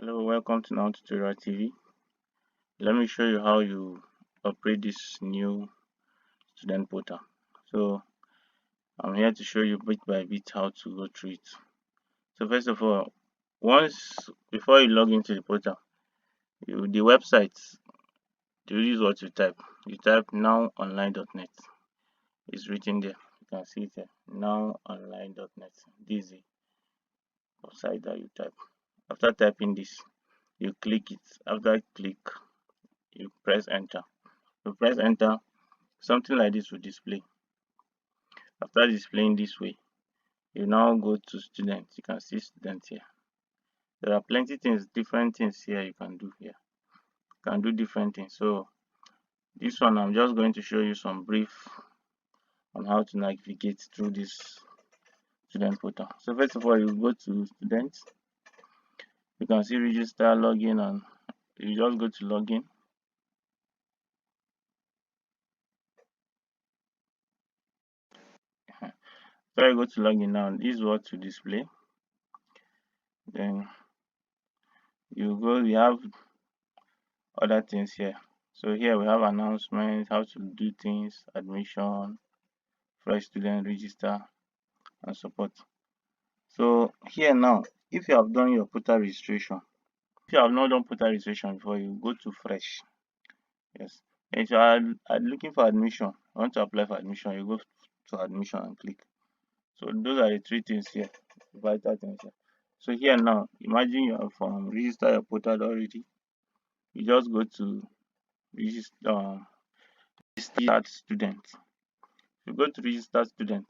Hello, welcome to Now Tutorial TV. Let me show you how you operate this new student portal. So I'm here to show you bit by bit how to go through it. So first of all, before you log into the portal, the website, this is what you type. You type nowonline.net. It's written there. You can see it here. Nowonline.net. This is the website that you type. After typing this, you click it. After click, you press enter. You press enter, something like this will display. After displaying this way, you now go to students. You can see students here. There are plenty things, different things here you can do here. You can do different things. So this one, I'm just going to show you some brief on how to navigate through this student portal. So first of all, you go to students. You can see register, login, and you just go to login. So you go to login now. This is what to display. Then you go. We have other things here. So here we have announcements, how to do things, admission, fresh student register, and support. So here now, if you have done your portal registration, if you have not done portal registration before, you go to fresh. Yes. If you are looking for admission, want to apply for admission, you go to admission and click. So those are the three things here, vital things here. So here now, imagine you have registered your portal already. You just go to register start student. You go to register student.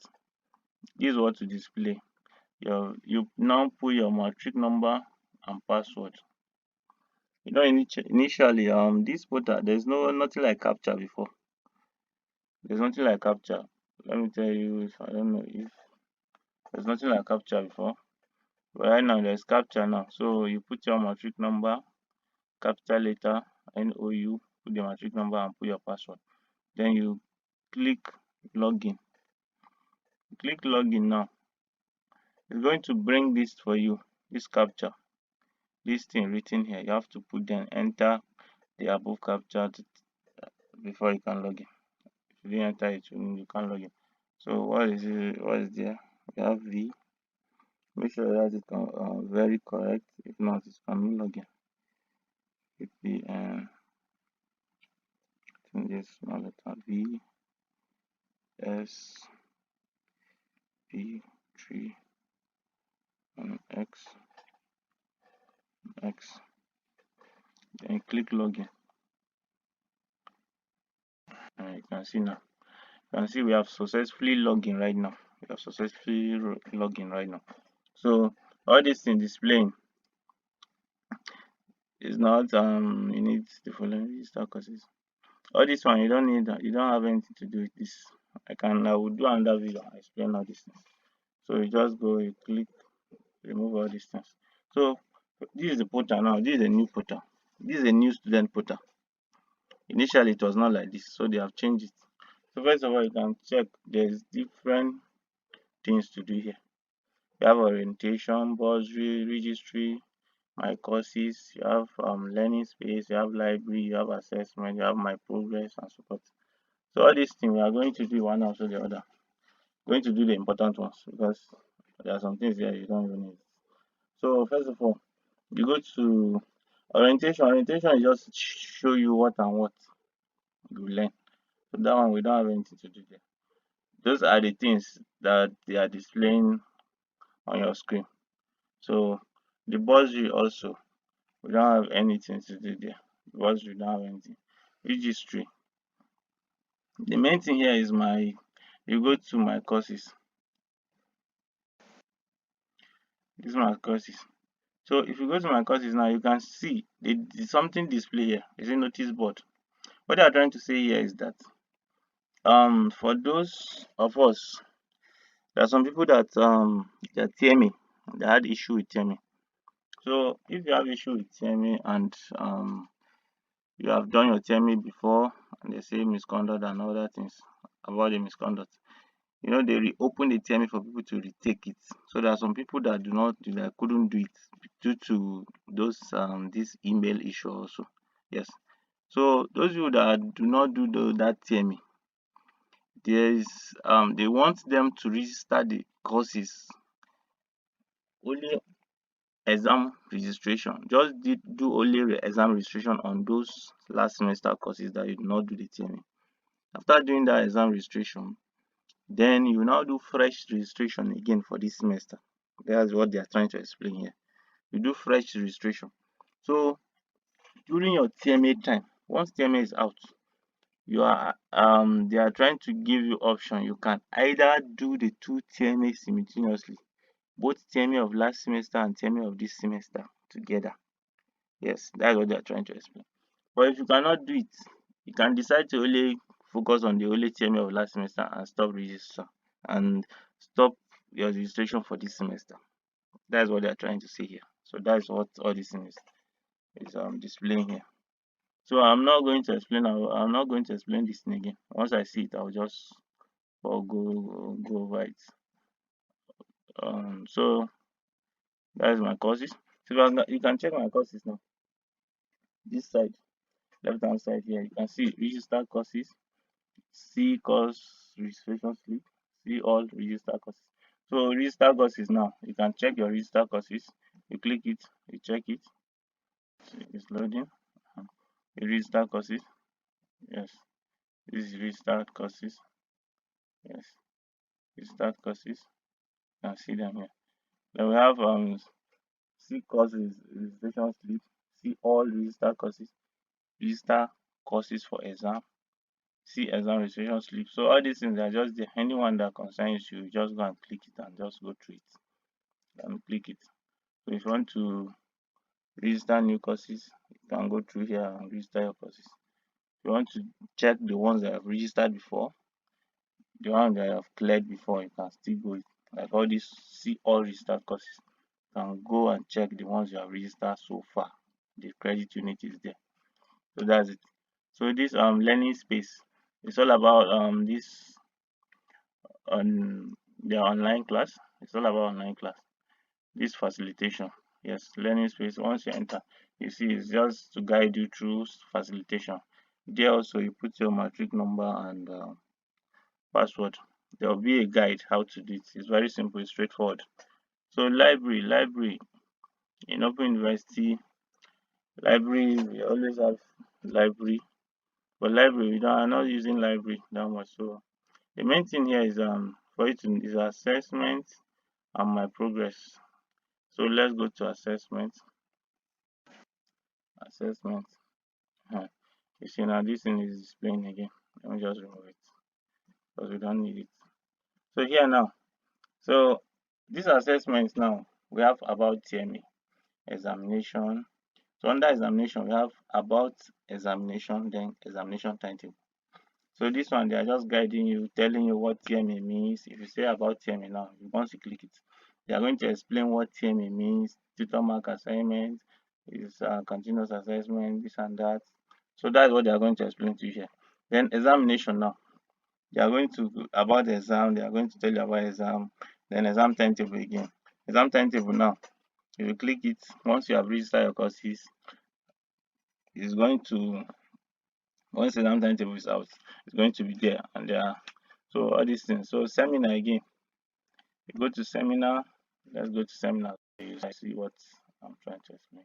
This is what to display. You now put your matric number and password. You know, initially this portal, there's nothing like captcha before. There's nothing like captcha. Let me tell you, if I don't know if there's nothing like captcha before. But right now there's captcha now. So you put your matric number, capital letter, NOU, put the matric number and put your password. Then you click login. Click login now. It's going to bring this for you, this captcha. This thing written here, you have to put then enter the above captcha before you can log in. If you didn't enter it, you can't log in. So what is there? We have V. Make sure that it's very correct. If not, it cannot log in. It be this small letter V S P 3 and X. Then click login. And you can see now. You can see we have successfully logged in right now. We have successfully logged in right now. So all this thing displaying is not you need the following register courses. All this one you don't need that, you don't have anything to do with this. I will do another video and explain all these things. So you just go, you click, remove all these things. So this is the portal now. This is a new portal. This is a new student portal. Initially it was not like this, so they have changed it. So first of all, you can check there's different things to do here. You have orientation, bursary, registry, my courses, you have learning space, you have library, you have assessment, you have my progress and support. So all these things we are going to do one after the other. Going to do the important ones because there are some things here you don't even need. So first of all, you go to orientation. Orientation is just show you what and what you learn. So that one we don't have anything to do there. Those are the things that they are displaying on your screen. So the bursary also, we don't have anything to do there because we don't have anything. Registry. The main thing here is you go to my courses. This is my courses. So if you go to my courses now, you can see something display here. It's a notice board. What they are trying to say here is that for those of us, there are some people that their TMA, they had issue with TMA. So if you have issue with TMA and you have done your TMA before and they say misconduct and other things about the misconduct, you know, they reopen the TMA for people to retake it. So there are some people that couldn't do it due to those this email issue also. Yes. So those people that do not do that TMA, there is they want them to register the courses only exam registration. Just do only exam registration on those last semester courses that you do not do the TMA. After doing that exam registration, then you now do fresh registration again for this semester. That's what they are trying to explain here. You do fresh registration. So during your TMA time, once TMA is out, you are they are trying to give you option. You can either do the two TMA simultaneously, both TMA of last semester and TMA of this semester together. Yes, that's what they are trying to explain. But if you cannot do it, you can decide to only focus on the only TMA of last semester and stop register and stop your registration for this semester. That's what they are trying to say here. So that's what all this thing is displaying here. So I'm not going to explain this thing again. Once I see it, I'll just go over it. So that's my courses. So you can check my courses now. This side, left hand side here, you can see register courses, see course registration slip, see all register courses. So register courses now, you can check your register courses. You click it, you check it. It's loading. You register courses. Yes, this is register courses. Yes, register courses. You can see them here. Then we have see courses registration slip, see all register courses, register courses for exam, see exam registration slip. So all these things are just the anyone that concerns you, just go and click it and just go through it and click it. So if you want to register new courses, you can go through here and register your courses. If you want to check the ones that have registered before, the one that have cleared before, you can still go like all these see all registered courses. You can go and check the ones you have registered so far. The credit unit is there. So that's it. So this learning space, it's all about this on the online class. It's all about online class. This facilitation. Yes, learning space. Once you enter, you see it's just to guide you through facilitation. There also you put your matric number and password. There will be a guide how to do it. It's very simple, it's straightforward. So library in Open University, library we always have library, but library we don't are not using library that much. So the main thing here is for it to is assessment and my progress. So let's go to assessment. Assessment. You see now this thing is displaying again. Let me just remove it because we don't need it. So here now, so this assessment now we have about TMA examination. So under examination, we have about examination, then examination timetable. So this one, they are just guiding you, telling you what TMA means. If you say about TMA now, once you click it, they are going to explain what TMA means, tutor mark assignment, is continuous assessment, this and that. So that's what they are going to explain to you here. Then examination now, they are going to about the exam, they are going to tell you about exam, then exam timetable again. Exam timetable now, if you click it, once you have registered your courses, it's going to once exam timetable is out, it's going to be there and there. So all these things. So seminar again, you go to seminar. Let's go to seminar. You see what I'm trying to explain.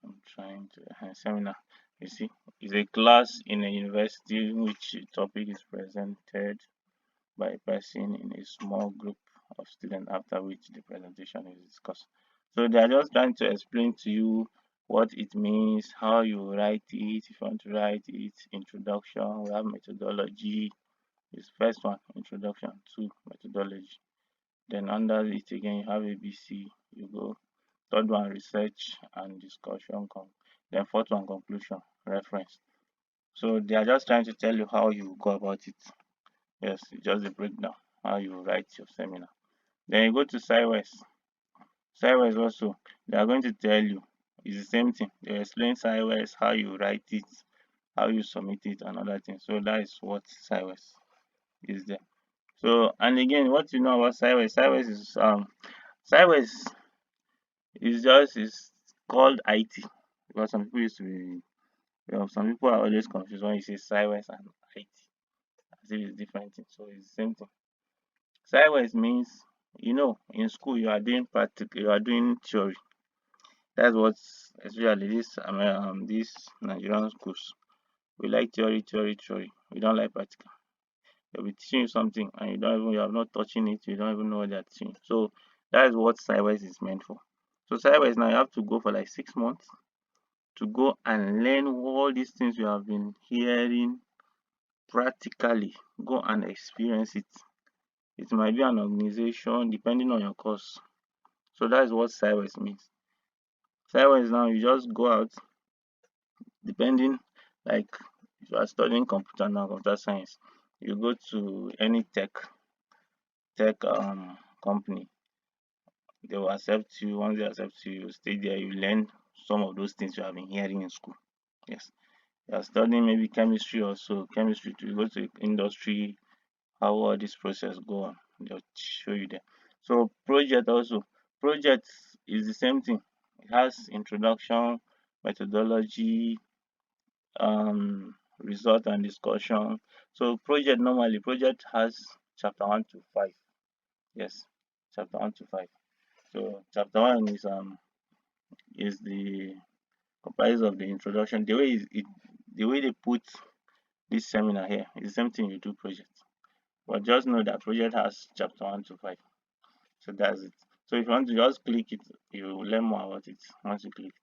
I'm trying to seminar. You see, it's a class in a university in which the topic is presented by a person in a small group of students, after which the presentation is discussed. So they are just trying to explain to you what it means, how you write it, if you want to write it, introduction, we have methodology. This first one, introduction to methodology. Then under it again, you have ABC, you go. Third one, research and discussion. Then fourth one, conclusion, reference. So they are just trying to tell you how you go about it. Yes, it's just a breakdown, how you write your seminar. Then you go to SciWest. SciWest also, they are going to tell you, it's the same thing. They explain SciWest, how you write it, how you submit it, and other things. So that is what SciWest is there. So, and again, what you know about SciWest, SciWest is just is called IT because some people used to be, some people are always confused when you say Cywes and IT as if it's different thing. So it's the same thing. Cywes means, in school you are doing practical, you are doing theory. That's what, especially these Nigerian schools. We like theory, theory, theory. We don't like practical. They'll be teaching you something and you have not touching it, you don't even know what they're teaching. So that is what Cywes is meant for. So Cywes now you have to go for like 6 months to go and learn all these things you have been hearing practically. Go and experience it. It might be an organization depending on your course. So that is what Cywes means. Cywes now you just go out depending, like if you are studying computer now, computer science, you go to any tech company, they will accept you. Once they accept you, you stay there, you learn some of those things you have been hearing in school. Yes. You are studying maybe chemistry or so, chemistry to go to industry, how all this process go on. They'll show you there. So project also. Project is the same thing. It has introduction, methodology, result and discussion. So project has chapter 1 to 5. Yes, chapter 1 to 5. So chapter 1 is the comprised of the introduction. The way they put this seminar here is the same thing you do project. But just know that project has chapter 1 to 5. So that's it. So if you want to just click it, you will learn more about it once you click it.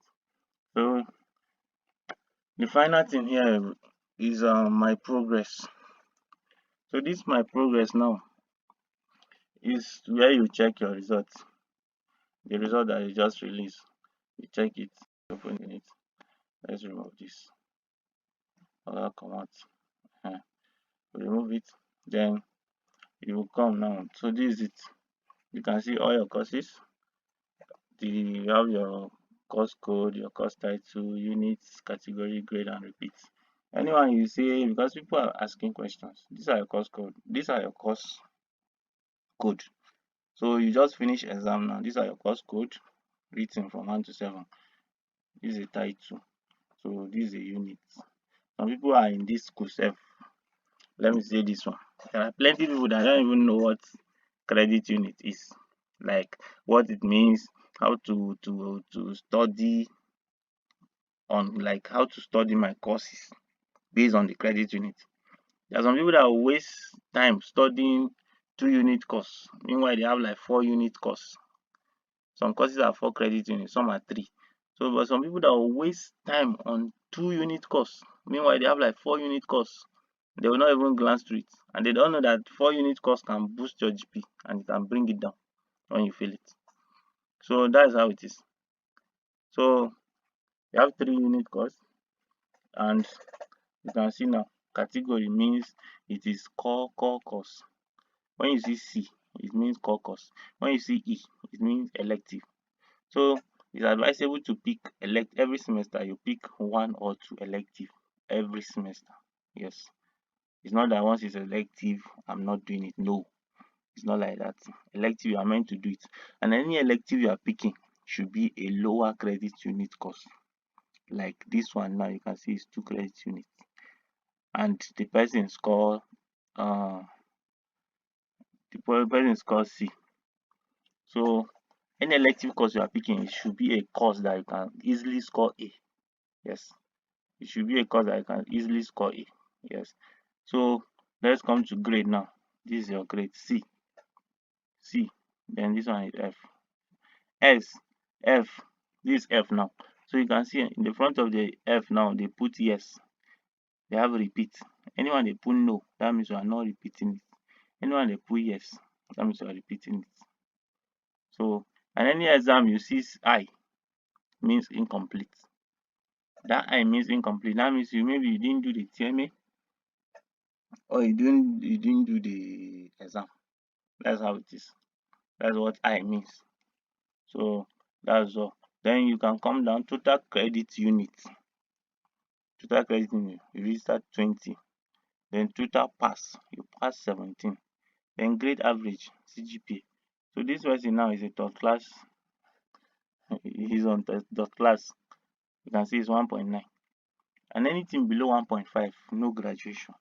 So the final thing here is my progress. So this my progress now is where you check your results. The result that you just released. You check it, open it. Let's remove this. Come out. Remove it. Then you will come now. So this is it. You can see all your courses. You have your course code, your course title, units, category, grade, and repeat. Anyone you say, because people are asking questions, these are your course code, these are your course code. So you just finish exam now. These are your course code written from 1 to 7. This is a title. So this is a unit. Some people are in this school self. Let me say this one. There are plenty people that don't even know what credit unit is, like what it means, how to study on, like how to study my courses based on the credit unit. There are some people that will waste time studying 2 unit course, meanwhile they have like 4 unit course. Some courses are 4 credit units, some are 3. So but some people that will waste time on 2 unit course, meanwhile they have like 4 unit course. They will not even glance through it, and they don't know that 4 unit course can boost your GP and it can bring it down when you fail it. So that's how it is. So you have 3 unit course, and you can see now category means it is core course. When you see C, it means core course. When you see E, it means elective. So it's advisable to pick every semester. You pick 1 or 2 elective every semester. Yes, it's not that once it's elective I'm not doing it. No, it's not like that. Elective, you are meant to do it, and any elective you are picking should be a lower credit unit course. Like this one now, you can see it's 2 credit units, and the person score C. So any elective course you are picking, it should be a course that you can easily score A. Yes, it should be a course that you can easily score A. Yes. So let's come to grade now. This is your grade C. Then this one is F. F. This is F now. So you can see in the front of the F now, they put yes. They have repeat. Anyone they put no, that means you are not repeating it. Anyone they put yes, that means you are repeating it. So, and any exam you see I means incomplete. That I means incomplete. That means maybe you didn't do the TMA, or you didn't do the exam. That's how it is. That's what I means. So that's all. Then you can come down total credit unit. Total credit unit, you register 20. Then total pass, you pass 17. Then grade average, CGPA. So this person now is a third class is on dot class. You can see it's 1.9. And anything below 1.5, no graduation.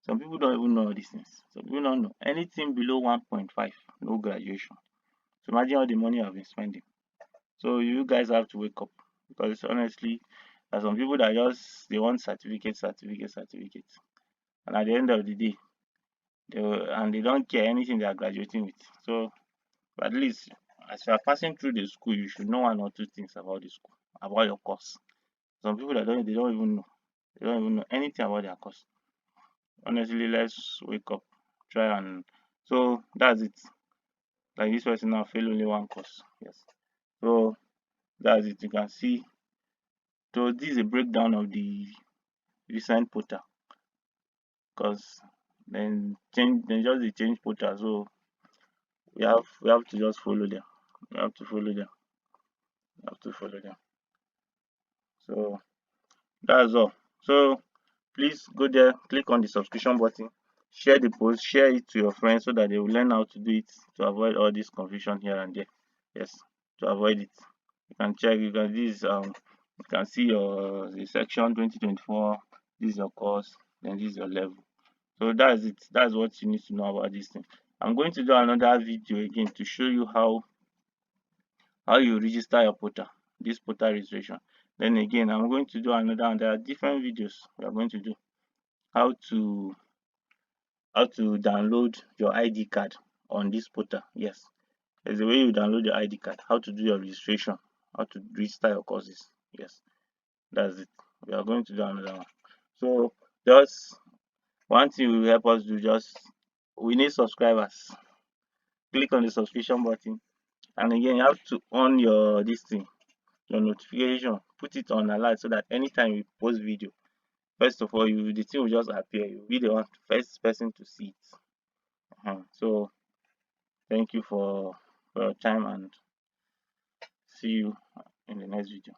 Some people don't even know all these things. Some people don't know. Anything below 1.5, no graduation. So imagine all the money I've been spending. So you guys have to wake up, because honestly, there's some people that just they want certificate, certificate, certificate, and at the end of the day, they don't care anything they are graduating with. So at least as you are passing through the school, you should know one or two things about the school, about your course. Some people that don't they don't even know. They don't even know anything about their course. Honestly, let's wake up, try and so that's it. Like this person now fail only one course. Yes. So that's it. You can see. So this is a breakdown of the recent portal, because then just they change portal. So we have to just follow them. We have to follow them. We have to follow them. So that's all. So please go there, click on the subscription button, share the post, share it to your friends so that they will learn how to do it, to avoid all this confusion here and there. Yes, to avoid it. You can check, you can see your the section 2024, this is your course, then this is your level. So that's it. That's what you need to know about this thing. I'm going to do another video again to show you how you register your portal, this portal registration. Then again, I'm going to do another, and there are different videos we are going to do. How to download your ID card on this portal. Yes, there's a way you download your ID card. How to do your registration. How to register your courses. Yes, that's it. We are going to do another one. So just one thing will help us do, just we need subscribers. Click on the subscription button, and again you have to on your this thing, your notification. Put it on alert so that anytime you post video, first of all, the thing will just appear. You'll be the first person to see it. So thank you for your time, and see you in the next video.